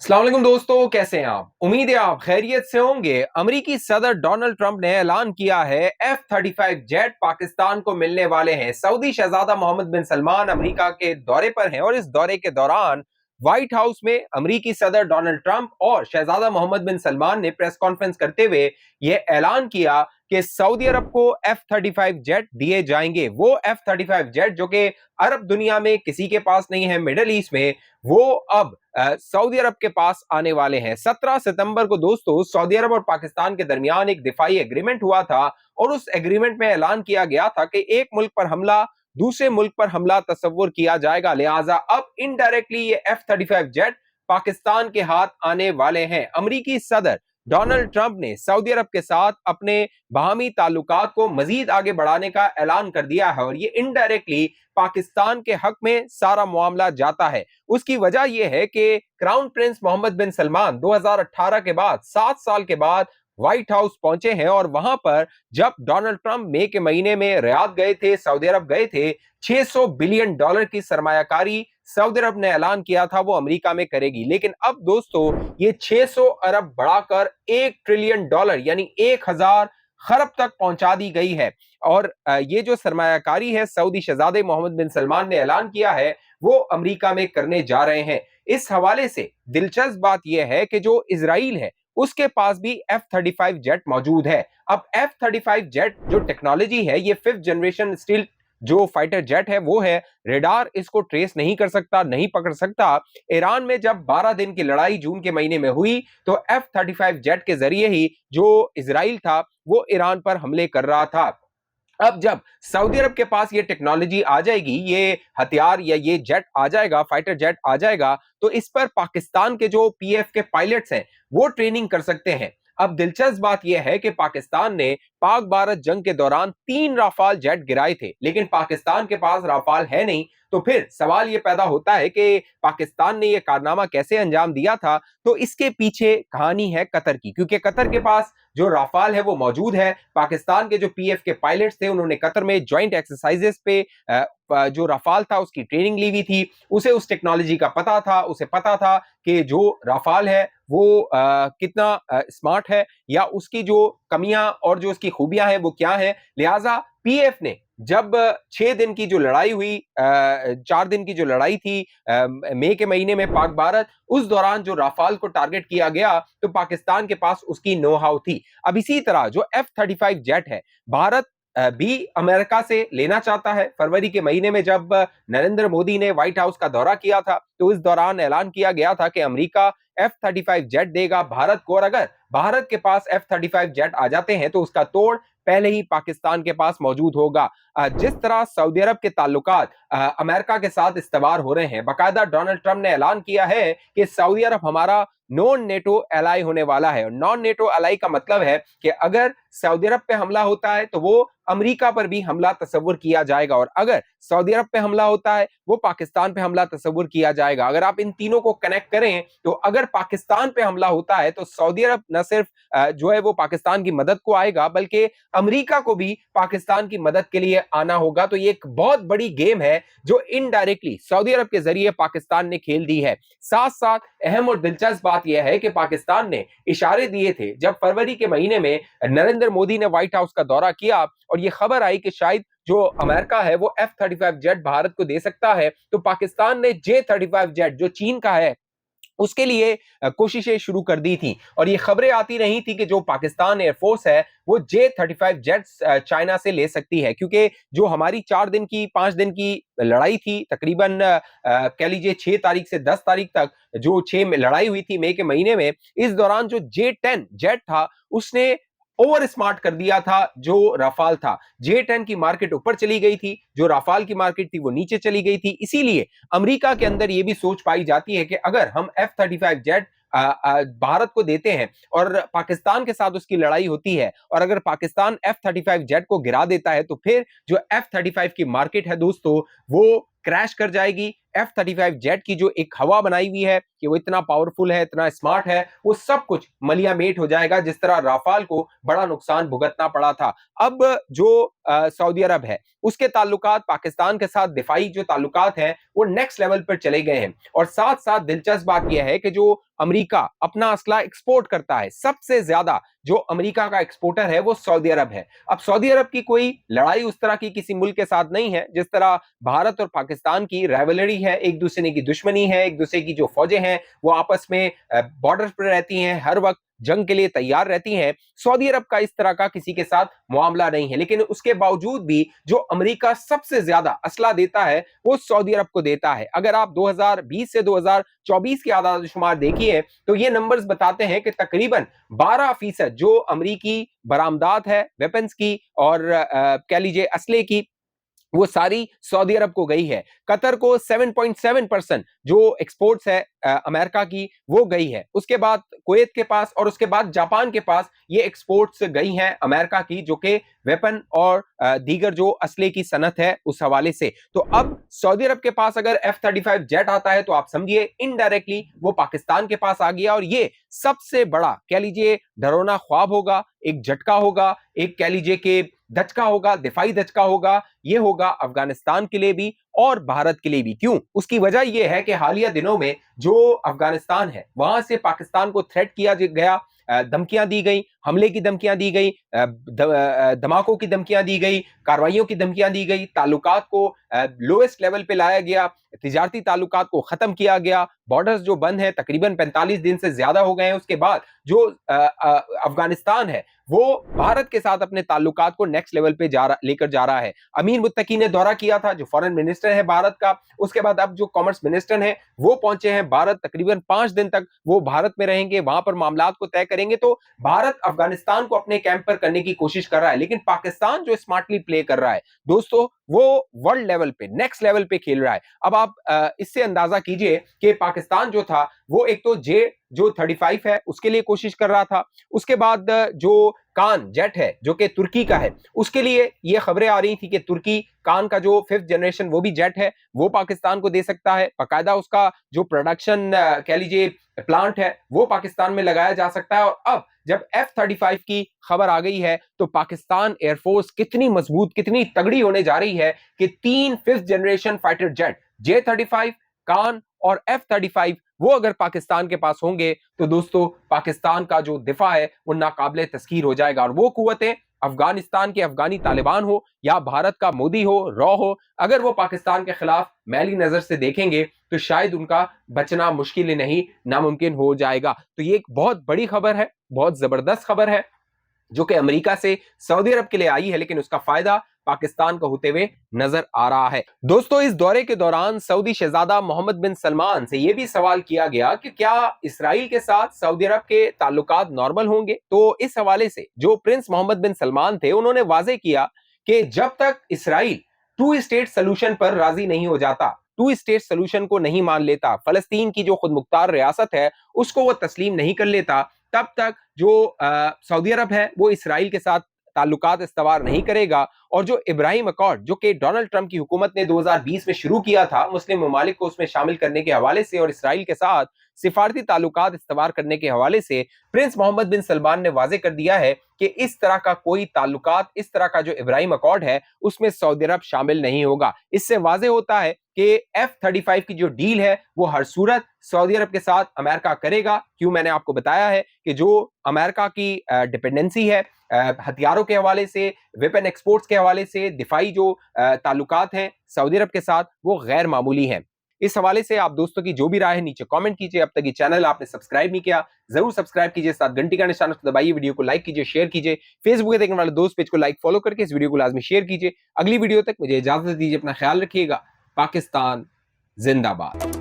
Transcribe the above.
अस्सलाम वालेकुम दोस्तों, कैसे हैं आप? उम्मीद है आप खैरियत से होंगे। अमेरिकी सदर डोनाल्ड ट्रंप ने ऐलान किया है F-35 जेट पाकिस्तान को मिलने वाले हैं। सऊदी शहजादा मोहम्मद बिन सलमान अमेरिका के दौरे पर हैं और इस दौरे के दौरान व्हाइट हाउस में अमेरिकी सदर डोनाल्ड ट्रंप और शहजादा मोहम्मद बिन सलमान ने प्रेस कॉन्फ्रेंस करते हुए यह ऐलान किया कि सऊदी अरब को F-35 जेट दिए जाएंगे। वो F-35 जेट जो कि अरब दुनिया में किसी के पास नहीं है, मिडिल ईस्ट में, वो अब सऊदी अरब के पास आने वाले हैं। 17 सितंबर को दोस्तों सऊदी अरब और पाकिस्तान के दरमियान एक दिफाई एग्रीमेंट हुआ था और उस एग्रीमेंट में ऐलान किया गया था कि एक मुल्क पर हमला दूसरे मुल्क पर हमला तस्वुर किया जाएगा। लिहाजा अब इनडायरेक्टली ये F-35 जेट पाकिस्तान के हाथ आने वाले हैं। अमेरिकी सदर डोनाल्ड ट्रंप ने सऊदी अरब के साथ अपने बाहमी ताल्लुकात को मजीद आगे बढ़ाने का ऐलान कर दिया है और ये इनडायरेक्टली पाकिस्तान के हक में सारा मामला जाता है। उसकी वजह यह है कि क्राउन प्रिंस मोहम्मद बिन सलमान 2018 के बाद 7 साल के बाद व्हाइट हाउस पहुंचे हैं और वहां पर जब डोनाल्ड ट्रंप मई के महीने में रियाद गए थे, सऊदी अरब गए थे, $600 बिलियन की सरमायाकारी सऊदी अरब ने ऐलान किया था वो अमेरिका में करेगी। लेकिन अब दोस्तों ये 600 अरब बढ़ाकर $1 ट्रिलियन यानी 1000 खरब तक पहुंचा दी गई है। और ये जो सरमायाकारी है सऊदी शहजादे मोहम्मद बिन सलमान ने ऐलान किया है वो अमेरिका में करने जा रहे हैं। इस हवाले से दिलचस्प बात यह है कि जो इजराइल है उसके पास भी F-35 जेट मौजूद है। अब F-35 जेट जो टेक्नोलॉजी है ये 5th जनरेशन स्टील जो फाइटर जेट है वो है, रेडार इसको ट्रेस नहीं कर सकता, नहीं पकड़ सकता। ईरान में जब 12 दिन की लड़ाई जून के महीने में हुई तो F-35 जेट के जरिए ही जो इजराइल था वो ईरान पर हमले कर रहा था। अब जब सऊदी अरब के पास ये टेक्नोलॉजी आ जाएगी, ये हथियार या ये जेट आ जाएगा, फाइटर जेट आ जाएगा, तो इस पर पाकिस्तान के जो पीएफ के पायलट्स हैं वो ट्रेनिंग कर सकते हैं। अब दिलचस्प बात यह है कि पाकिस्तान ने पाक भारत जंग के दौरान 3 राफाल जेट गिराए थे, लेकिन पाकिस्तान के पास राफाल है नहीं। तो फिर सवाल यह पैदा होता है कि पाकिस्तान ने यह कारनामा कैसे अंजाम दिया था। तो इसके पीछे कहानी है कतर की, क्योंकि कतर के पास जो राफाल है वो मौजूद है। पाकिस्तान के जो पीएफ के पायलट्स थे उन्होंने कतर में ज्वाइंट एक्सरसाइजेस पे जो राफाल था उसकी ट्रेनिंग ली हुई थी। उसे उस टेक्नोलॉजी का पता था, उसे पता था कि जो राफाल है वो कितना स्मार्ट है या उसकी जो कमियां और जो उसकी खूबियां हैं वो क्या है। लिहाजा पीएफ ने जब 6 दिन की जो लड़ाई हुई, 4 दिन की जो लड़ाई थी मई के महीने में पाक भारत, उस दौरान जो राफाल को टारगेट किया गया तो पाकिस्तान के पास उसकी नो हाउ थी। अब इसी तरह जो F-35 जेट है भारत भी अमेरिका से लेना चाहता है। फरवरी के महीने में जब नरेंद्र मोदी ने व्हाइट हाउस का दौरा किया था तो इस दौरान ऐलान किया गया था कि अमेरिका F-35 जेट देगा भारत को, और अगर भारत के पास F-35 जेट आ जाते हैं तो उसका तोड़ पहले ही पाकिस्तान के पास मौजूद होगा। जिस तरह सऊदी अरब के ताल्लुकात अमेरिका के साथ इस्तेमार हो रहे हैं, बाकायदा डोनाल्ड ट्रंप ने ऐलान किया है कि सऊदी अरब हमारा नॉन नेटो एलाई होने वाला है। नॉन नेटो एलाई का मतलब है कि अगर सऊदी अरब पे हमला होता है तो वो अमेरिका पर भी हमला तस्वुर किया जाएगा, और अगर सऊदी अरब पे हमला होता है वो पाकिस्तान पे हमला तस्वुर किया जाएगा। अगर आप इन तीनों को कनेक्ट करें तो अगर पाकिस्तान पे हमला होता है तो सऊदी अरब न सिर्फ जो है वो पाकिस्तान की मदद को आएगा बल्कि अमेरिका को भी पाकिस्तान की मदद के लिए आना होगा। तो ये एक बहुत बड़ी गेम है जो इनडायरेक्टली सऊदी अरब के जरिए पाकिस्तान ने खेल दी है। साथ साथ अहम और दिलचस्प बात यह है कि पाकिस्तान ने इशारे दिए थे जब फरवरी के महीने में नरेंद्र मोदी ने व्हाइट हाउस का दौरा किया और यह खबर आई कि शायद जो अमेरिका है वो F-35 जेट भारत को दे सकता है, तो पाकिस्तान ने J-35 जेट जो चीन का है उसके लिए कोशिशें शुरू कर दी थी। और ये खबरें आती रही थी कि जो पाकिस्तान एयरफोर्स है वो J-35 जेट्स चाइना से ले सकती है, क्योंकि जो हमारी 4 दिन की 5 दिन की लड़ाई थी, तकरीबन कह लीजिए 6 तारीख से 10 तारीख तक जो 6 में लड़ाई हुई थी मई के महीने में, इस दौरान जो J-10 जेट था उसने ओवर स्मार्ट कर दिया था जो राफाल था। J-10 की मार्केट ऊपर चली गई थी, जो राफाल की मार्केट थी वो नीचे चली गई थी। इसीलिए अमेरिका के अंदर ये भी सोच पाई जाती है कि अगर हम F-35 जेट भारत को देते हैं और पाकिस्तान के साथ उसकी लड़ाई होती है और अगर पाकिस्तान F-35 जेट को गिरा देता है तो फिर जो F-35 की मार्केट है दोस्तों वो क्रैश कर जाएगी। F-35 जेट की जो एक हवा बनाई हुई है कि वो इतना पावरफुल है, इतना स्मार्ट है, वो सब कुछ मलिया मेट हो जाएगा, जिस तरह राफाल को बड़ा नुकसान भुगतना पड़ा था। अब जो सऊदी अरब है उसके ताल्लुकात पाकिस्तान के साथ दिफाई जो ताल्लुकात हैं वो नेक्स्ट लेवल पर चले गए हैं। और साथ साथ दिलचस्प बात यह है कि जो अमेरिका अपना असला एक्सपोर्ट करता है, सबसे ज्यादा जो अमेरिका का एक्सपोर्टर है वो सऊदी अरब है। अब सऊदी अरब की कोई लड़ाई उस तरह की किसी मुल्क के साथ नहीं है जिस तरह भारत और पाकिस्तान की राइवलरी है, एक दूसरे की दुश्मनी है, एक दूसरे की जो फौजें हैं वो आपस में बॉर्डर पर रहती हैं, हर वक्त जंग के लिए तैयार रहती हैं। सऊदी अरब का इस तरह का किसी के साथ मामला नहीं है, लेकिन उसके बावजूद भी जो अमेरिका सबसे ज्यादा असला देता है वो सऊदी अरब को देता है। अगर आप 2020 से 2024 की आदाद-ओ-शुमार देखिए तो ये नंबर्स बताते हैं कि तकरीबन 12% जो अमेरिकी बरामदात है वेपन्स की और कह लीजिए असले की, वो सारी सऊदी अरब को गई है। कतर को 7.7% जो एक्सपोर्ट्स है अमेरिका की वो गई है। उसके बाद कुवैत के पास और उसके बाद जापान के पास ये एक्सपोर्ट्स गई हैं अमेरिका की, जो कि वेपन और दीगर जो असले की सनत है उस हवाले से। तो अब सऊदी अरब के पास अगर F-35 जेट आता है तो आप समझिए इनडायरेक्टली वो पाकिस्तान के पास आ गया, और ये सबसे बड़ा कह लीजिए डरोना ख्वाब होगा, एक झटका होगा, एक कह लीजिए कि दचका होगा, दिफाई दचका होगा। ये होगा अफगानिस्तान के लिए भी और भारत के लिए भी। क्यों? उसकी वजह यह है कि हालिया दिनों में जो अफगानिस्तान है वहां से पाकिस्तान को थ्रेट किया गया, धमकियां दी गई, हमले की धमकियां दी गई, धमाकों की धमकियां दी गई, कार्रवाइयों की धमकियां दी गई, ताल्लुकात को लोएस्ट लेवल पे लाया गया, तिजारती ताल्लुकात को खत्म किया गया, बॉर्डर्स जो बंद है तकरीबन 45 दिन से ज्यादा हो गए हैं। उसके बाद जो अफगानिस्तान है वो भारत के साथ अपने ताल्लुकात को नेक्स्ट लेवल पे लेकर जा रहा है। अमीर मुत्तकी ने दौरा किया था, जो फॉरेन मिनिस्टर है भारत का। उसके बाद अब जो कॉमर्स मिनिस्टर है वो पहुंचे हैं भारत, तकरीबन 5 दिन तक वो भारत में रहेंगे, वहां पर मामलात को तय करेंगे। तो भारत अफगानिस्तान को अपने कैंप पर करने की कोशिश कर रहा है, लेकिन पाकिस्तान जो स्मार्टली प्ले कर रहा है दोस्तों, वो वर्ल्ड लेवल पे नेक्स्ट लेवल पे खेल रहा है। अब आप इससे अंदाजा कीजिए कि पाकिस्तान जो था वो एक तो जो 35 है उसके लिए कोशिश कर रहा था, उसके बाद जो कान जेट है जो कि तुर्की का है उसके लिए ये खबरें आ रही थी कि तुर्की कान का जो 5th जनरेशन वो भी जेट है वो पाकिस्तान को दे सकता है, बाकायदा उसका जो प्रोडक्शन कह लीजिए प्लांट है वो पाकिस्तान में लगाया जा सकता है। और अब जब F-35 की खबर आ गई है तो पाकिस्तान एयरफोर्स कितनी मजबूत, कितनी तगड़ी होने जा रही है कि 3 5th generation fighter jet J-35, कान और F-35 वो अगर पाकिस्तान के पास होंगे तो दोस्तों पाकिस्तान का जो दिफा है वो नाकाबिले तस्खीर हो जाएगा। और वो कुव्वतें अफगानिस्तान के अफगानी तालिबान हो या भारत का मोदी हो, रॉ हो, अगर वो पाकिस्तान के खिलाफ मैली नजर से देखेंगे तो शायद उनका बचना मुश्किल ही नहीं नामुमकिन हो जाएगा। तो ये एक बहुत बड़ी खबर है, बहुत जबरदस्त खबर है जो कि अमेरिका से सऊदी अरब के लिए आई है, लेकिन उसका फायदा पाकिस्तान को होते हुए नजर आ रहा है। दोस्तों, इस दौरे के दौरान सऊदी शहजादा मोहम्मद बिन सलमान से यह भी सवाल किया गया कि क्या इसराइल के साथ सऊदी अरब के ताल्लुकात नॉर्मल होंगे। तो इस हवाले से जो प्रिंस मोहम्मद बिन सलमान थे उन्होंने वाजे किया कि जब तक इसराइल 2 स्टेट सोल्यूशन पर राजी नहीं हो जाता, 2 स्टेट सोल्यूशन को नहीं मान लेता, फलस्तीन की जो खुद मुख्तार रियासत है उसको वो तस्लीम नहीं कर लेता, तब तक जो सऊदी अरब है वो इसराइल के साथ ताल्लुकात इस्तवार नहीं करेगा। और जो इब्राहिम अकॉर्ड जो कि डोनाल्ड ट्रंप की हुकूमत ने 2020 में शुरू किया था मुस्लिम ममालिक को उसमें शामिल करने के हवाले से और इसराइल के साथ सिफारती ताल्लुकात इस्तवार करने के हवाले से, प्रिंस मोहम्मद बिन सलमान ने वाजे कर दिया है कि इस तरह का कोई ताल्लुकात, इस तरह का जो इब्राहिम अकॉर्ड है उसमें सऊदी अरब शामिल नहीं होगा। इससे वाजे होता है कि F-35 की जो डील है वो हर सूरत सऊदी अरब के साथ अमेरिका करेगा। क्यों? मैंने आपको बताया है कि जो अमेरिका की डिपेंडेंसी है हथियारों के हवाले से, वेपन एक्सपोर्ट्स के हवाले से, दिफाई जो ताल्लुकात हैं सऊदी अरब के साथ वो गैर मामूली हैं। इस हवाले से आप दोस्तों की जो भी राय है नीचे कमेंट कीजिए। अब तक ये चैनल आपने सब्सक्राइब नहीं किया जरूर सब्सक्राइब कीजिए, साथ घंटी का निशान दबाइए, वीडियो को लाइक कीजिए, शेयर कीजिए, फेसबुक पे देखने वाले दोस्त पेज को लाइक फॉलो करके इस वीडियो को लाजमी शेयर कीजिए। अगली वीडियो तक मुझे इजाजत दीजिए, अपना ख्याल रखिएगा। पाकिस्तान जिंदाबाद।